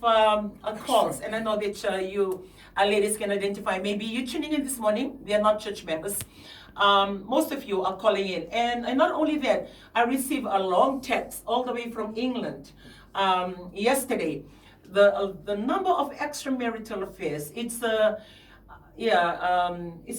calls, and I know that you ladies can identify. Maybe you're tuning in this morning. We are not church members. Most of you are calling in, and not only that, I received a long text all the way from England yesterday. The number of extramarital affairs, it's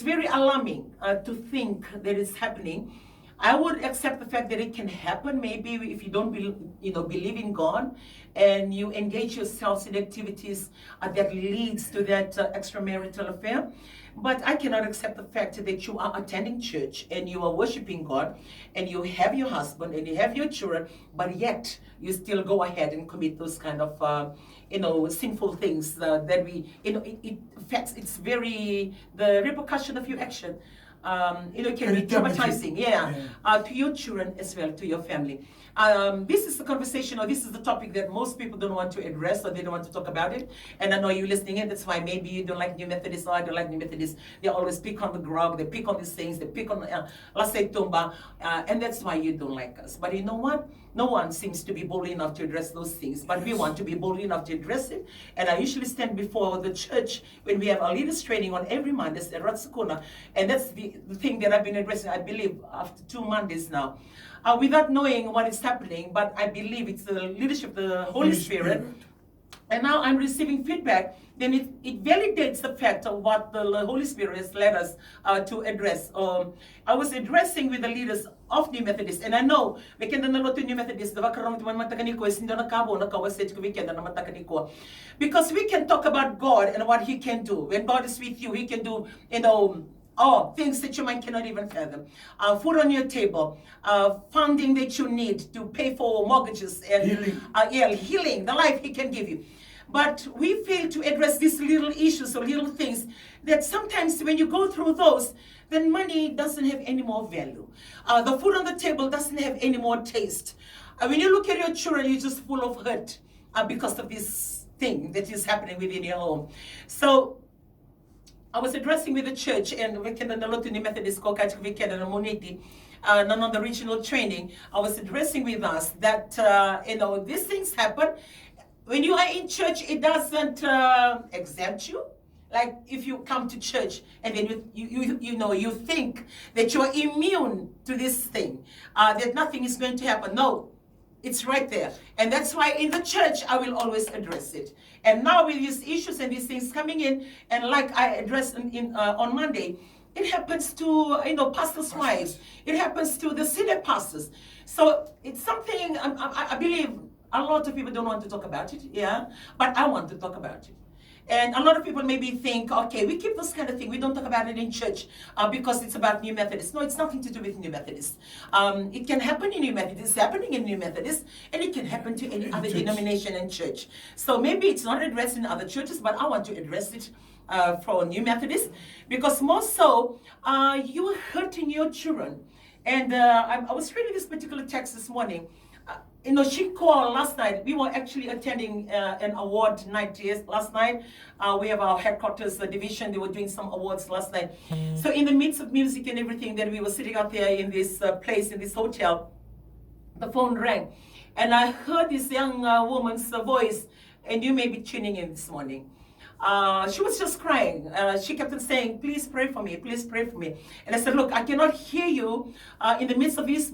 very alarming to think that it's happening. I would accept the fact that it can happen. Maybe if you don't believe in God, and you engage yourselves in activities that leads to that extramarital affair. But I cannot accept the fact that you are attending church and you are worshiping God and you have your husband and you have your children, but yet you still go ahead and commit those kind of sinful things that it affects. It's the repercussion of your action. Can be traumatizing, to your children as well, to your family. This is the conversation, or this is the topic that most people don't want to address, or they don't want to talk about it. And I know you're listening in. That's why maybe you don't like New Methodists, or I don't like New Methodists. They always pick on the grog, they pick on these things, they pick on Lasei Tumba, and that's why you don't like us. But you know what? No one seems to be bold enough to address those things, but we want to be bold enough to address it. And I usually stand before the church when we have our leaders training on every Monday at Ratsukuna, and that's the thing that I've been addressing, I believe, after 2 Mondays now. Without knowing what is happening, but I believe it's the leadership of the Holy Spirit. And now I'm receiving feedback, then it validates the fact of what the Holy Spirit has led us to address. I was addressing with the leaders of New Methodists, and I know we can do a lot of New Methodists because we can talk about God and what He can do. When God is with you, He can do, things that your mind cannot even fathom. Food on your table, funding that you need to pay for mortgages, and healing, the life He can give you. But we fail to address these little issues or little things that sometimes when you go through those, then money doesn't have any more value. The food on the table doesn't have any more taste. When you look at your children, you're just full of hurt because of this thing that is happening within your home. So I was addressing with the church, and we can a lot in the Methodist and on the regional training. I was addressing with us that these things happen. When you are in church, it doesn't exempt you. Like if you come to church and then you think that you are immune to this thing, that nothing is going to happen. No. It's right there. And that's why in the church, I will always address it. And now with these issues and these things coming in, and like I addressed on Monday, it happens to, pastors' wives. It happens to the senior pastors. So it's something, I believe a lot of people don't want to talk about it, but I want to talk about it. And a lot of people maybe think, okay, we keep this kind of thing. We don't talk about it in church because it's about New Methodists. No, it's nothing to do with New Methodists. It can happen in New Methodists, it's happening in New Methodists, and it can happen to any other denomination and church. So maybe it's not addressed in other churches, but I want to address it for New Methodists, because more so, you are hurting your children. And I was reading this particular text this morning. She called last night. We were actually attending an award night last night. We have our headquarters division. They were doing some awards last night. So in the midst of music and everything, that we were sitting out there in this place, in this hotel, the phone rang. And I heard this young woman's voice, and you may be tuning in this morning. She was just crying. She kept on saying, please pray for me, please pray for me. And I said, look, I cannot hear you in the midst of these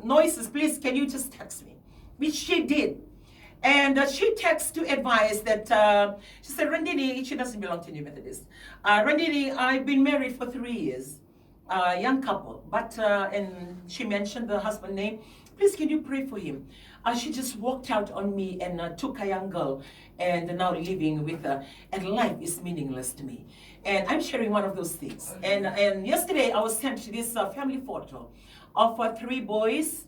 noises. Please, can you just text me? Which she did. And she texted to advise that, she said, Randini, she doesn't belong to New Methodist. Randini, I've been married for 3 years, young couple. But, and she mentioned the husband's name. Please, can you pray for him? She just walked out on me and took a young girl and now living with her. And life is meaningless to me. And I'm sharing one of those things. And yesterday I was sent this family photo of 3 boys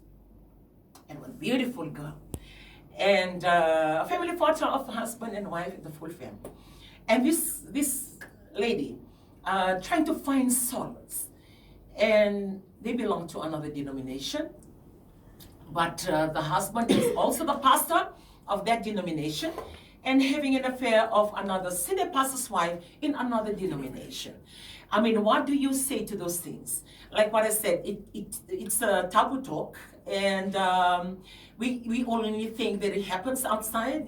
and 1 beautiful girl. And a family photo of the husband and wife and the full family. And this lady trying to find solace. And they belong to another denomination. But the husband is also the pastor of that denomination and having an affair of another senior pastor's wife in another denomination. I mean, what do you say to those things? Like what I said, it's a taboo talk, and we only think that it happens outside.